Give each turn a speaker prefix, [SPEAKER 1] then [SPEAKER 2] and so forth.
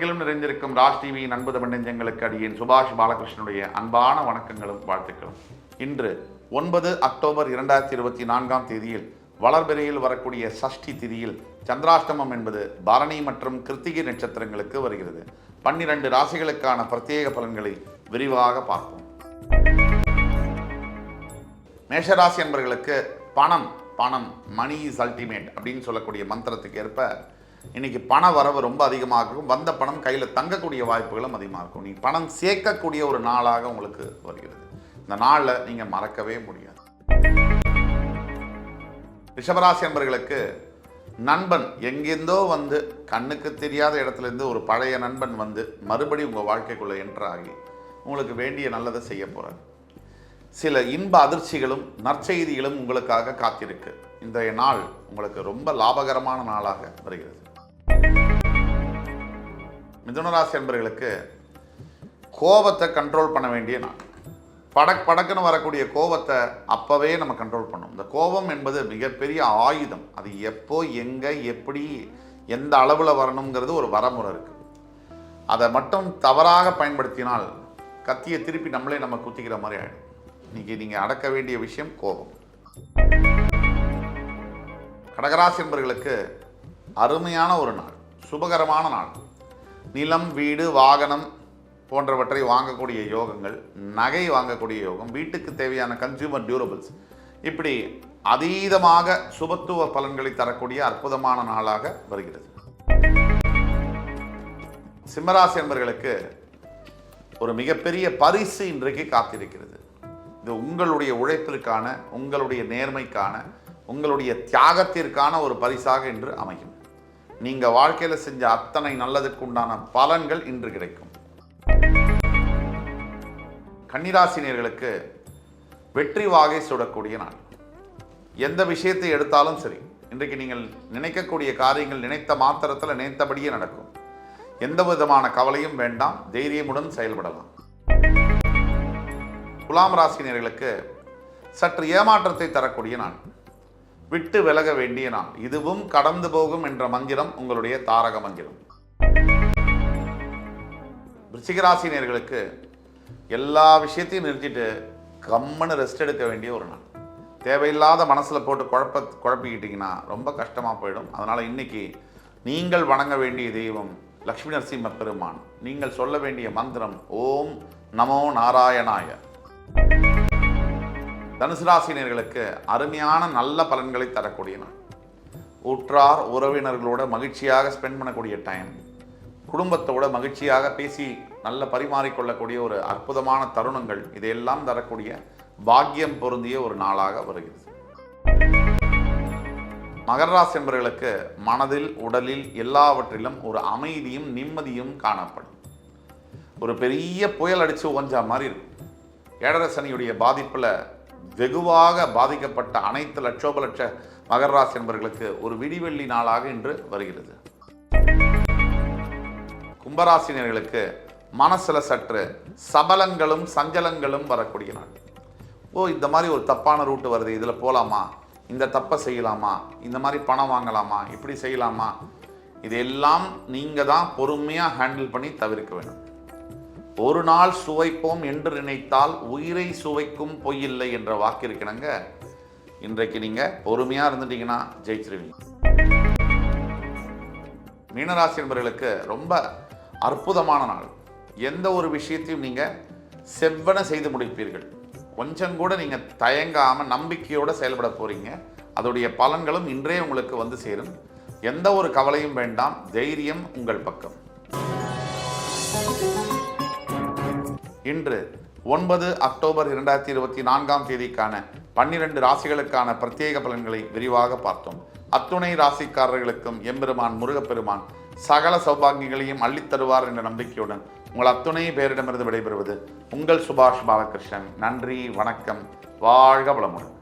[SPEAKER 1] உலகெங்கிலும் நிறைந்திருக்கும் ராஜ் டிவியின் அன்பு தமிழ் நெஞ்சங்களுக்கு அடியேன் சுபாஷ் பாலகிருஷ்ணனுடைய அன்பான வணக்கங்களும் வாழ்த்துக்களும். இன்று 9 அக்டோபர் 2024 தேதியில் வளர்பிறையில் வரக்கூடிய சஷ்டி திதியில் சந்திராஷ்டமம் என்பது பரணி மற்றும் கிருத்திகை நட்சத்திரங்களுக்கு வருகிறது. 12 ராசிகளுக்கான பிரத்யேக பலன்களை விரிவாக பார்ப்போம். மேஷராசி என்பவர்களுக்கு பணம் மணி இஸ் அல்டிமேட் அப்படின்னு சொல்லக்கூடிய மந்திரத்துக்கு ஏற்ப இன்னைக்கு பண வரவு ரொம்ப அதிகமாக இருக்கும். வந்த பணம் கையில் தங்கக்கூடிய வாய்ப்புகளும் அதிகமாக இருக்கும். நீங்கள் பணம் சேர்க்கக்கூடிய ஒரு நாளாக உங்களுக்கு வருகிறது. இந்த நாளில் நீங்கள் மறக்கவே முடியாது. ரிஷபராசி என்பவர்களுக்கு நண்பன் எங்கேருந்தோ வந்து கண்ணுக்கு தெரியாத இடத்துலேருந்து ஒரு பழைய நண்பன் வந்து மறுபடியும் உங்கள் வாழ்க்கைக்குள்ளே என்ட்ராகி உங்களுக்கு வேண்டிய நல்லதை செய்ய போகிறார். சில இன்ப அதிர்ச்சிகளும் நற்செய்திகளும் உங்களுக்காக காத்திருக்கு. இன்றைய நாள் உங்களுக்கு ரொம்ப லாபகரமான நாளாக வருகிறது. மிதுனராசி என்பவர்களுக்கு கோபத்தை கண்ட்ரோல் பண்ண வேண்டிய நாள். படக்குன்னு வரக்கூடிய கோபத்தை அப்போவே நம்ம கண்ட்ரோல் பண்ணணும். இந்த கோபம் என்பது மிகப்பெரிய ஆயுதம். அது எப்போ எங்கே எப்படி எந்த அளவில் வரணுங்கிறது ஒரு வரமுறை இருக்குது. அதை மட்டும் தவறாக பயன்படுத்தினால் கத்தியை திருப்பி நம்ம குத்திக்கிற மாதிரி ஆகிடும். இன்னைக்கு நீங்கள் அடக்க வேண்டிய விஷயம் கோபம். கடகராசி என்பவர்களுக்கு அருமையான ஒரு நாள், சுபகரமான நாள். நிலம், வீடு, வாகனம் போன்றவற்றை வாங்கக்கூடிய யோகங்கள், நகை வாங்கக்கூடிய யோகம், வீட்டுக்கு தேவையான கன்சியூமர் டியூரபிள்ஸ், இப்படி அதீதமாக சுபத்துவ பலன்களை தரக்கூடிய அற்புதமான நாளாக வருகிறது. சிம்மராசி என்பவர்களுக்கு ஒரு மிகப்பெரிய பரிசு இன்றைக்கு காத்திருக்கிறது. இது உங்களுடைய உழைப்பிற்கான, உங்களுடைய நேர்மைக்கான, உங்களுடைய தியாகத்திற்கான ஒரு பரிசாக இன்று அமையும். நீங்கள் வாழ்க்கையில் செஞ்ச அத்தனை நல்லதுக்கு உண்டான பலன்கள் இன்று கிடைக்கும். கன்னிராசினியர்களுக்கு வெற்றி வாகை சுடக்கூடிய நாள். எந்த விஷயத்தை எடுத்தாலும் சரி, இன்றைக்கு நீங்கள் நினைக்கக்கூடிய காரியங்கள் நினைத்த மாத்திரத்தில் நினைத்தபடியே நடக்கும். எந்த விதமான கவலையும் வேண்டாம், தைரியமுடன் செயல்படலாம். துலாம் ராசினியர்களுக்கு சற்று ஏமாற்றத்தை தரக்கூடிய நாள், விட்டு விலக வேண்டிய நாள். இதுவும் கடந்து போகும் என்ற மந்திரம் உங்களுடைய தாரக மந்திரம். விருச்சிகராசினியர்களுக்கு எல்லா விஷயத்தையும் நிறுத்திட்டு கம்மனு ரெஸ்ட் எடுக்க வேண்டிய ஒரு நாள். தேவையில்லாத மனசில் போட்டு குழப்பிக்கிட்டிங்கன்னா ரொம்ப கஷ்டமாக போயிடும். அதனால் இன்னைக்கு நீங்கள் வணங்க வேண்டிய தெய்வம் லக்ஷ்மி நரசிம்ம பெருமான். நீங்கள் சொல்ல வேண்டிய மந்திரம் ஓம் நமோ நாராயணாய. தனுசு ராசினியர்களுக்கு அருமையான நல்ல பலன்களை தரக்கூடிய நாள். உற்றார் உறவினர்களோட மகிழ்ச்சியாக ஸ்பெண்ட் பண்ணக்கூடிய டைம், குடும்பத்தோட மகிழ்ச்சியாக பேசி நல்ல பரிமாறிக்கொள்ளக்கூடிய ஒரு அற்புதமான தருணங்கள், இதையெல்லாம் தரக்கூடிய பாக்கியம் பொருந்திய ஒரு நாளாக வருகிறது. மகர ராசி என்பவர்களுக்கு மனதில் உடலில் எல்லாவற்றிலும் ஒரு அமைதியும் நிம்மதியும் காணப்படும். ஒரு பெரிய புயல் அடித்து ஓஞ்சா மாதிரி இருக்கும். ஏழரை சனியுடைய பாதிப்பில் வெகுவாக பாதிக்கப்பட்ட அனைத்து லட்சோபலட்ச மகர ராசி என்பவர்களுக்கு ஒரு விடிவெள்ளி நாளாக இன்று வருகிறது. கும்பராசினியர்களுக்கு மனசில் சற்று சபலங்களும் சஞ்சலங்களும் வரக்கூடிய நாள். இந்த மாதிரி ஒரு தப்பான ரூட்டு வருது, இதில் போகலாமா, இந்த தப்பை செய்யலாமா, இந்த மாதிரி பணம் வாங்கலாமா, இப்படி செய்யலாமா, இதெல்லாம் நீங்கள் தான் பொறுமையாக ஹேண்டில் பண்ணி தவிர்க்க வேண்டும். ஒரு நாள் சுவைப்போம் என்று நினைத்தால் உயிரை சுவைக்கும் பொய்யில்லை என்ற வாக்கு இருக்கணுங்க. இன்றைக்கு நீங்கள் பொறுமையாக இருந்துட்டீங்கன்னா ஜெயிச்சிருவீங்க. மீனராசி என்பவர்களுக்கு ரொம்ப அற்புதமான நாள். எந்த ஒரு விஷயத்தையும் நீங்கள் செவ்வன செய்து முடிப்பீர்கள். கொஞ்சம் கூட நீங்கள் தயங்காமல் நம்பிக்கையோடு செயல்பட போகிறீங்க. அதோடைய பலன்களும் இன்றே உங்களுக்கு வந்து சேரும். எந்த ஒரு கவலையும் வேண்டாம், தைரியம் உங்கள் பக்கம். இன்று 9 அக்டோபர் 2024 தேதிக்கான 12 ராசிகளுக்கான பிரத்யேக பலன்களை விரிவாக பார்த்தோம். அத்துணை ராசிக்காரர்களுக்கும் எம்பெருமான் முருகப்பெருமான் சகல சௌபாகியங்களையும் அள்ளித்தருவார் என்ற நம்பிக்கையுடன் உங்கள் அத்துணை பேரிடமிருந்து விடைபெறுவது உங்கள் சுபாஷ் பாலகிருஷ்ணன். நன்றி, வணக்கம், வாழ்க வளமுடன்.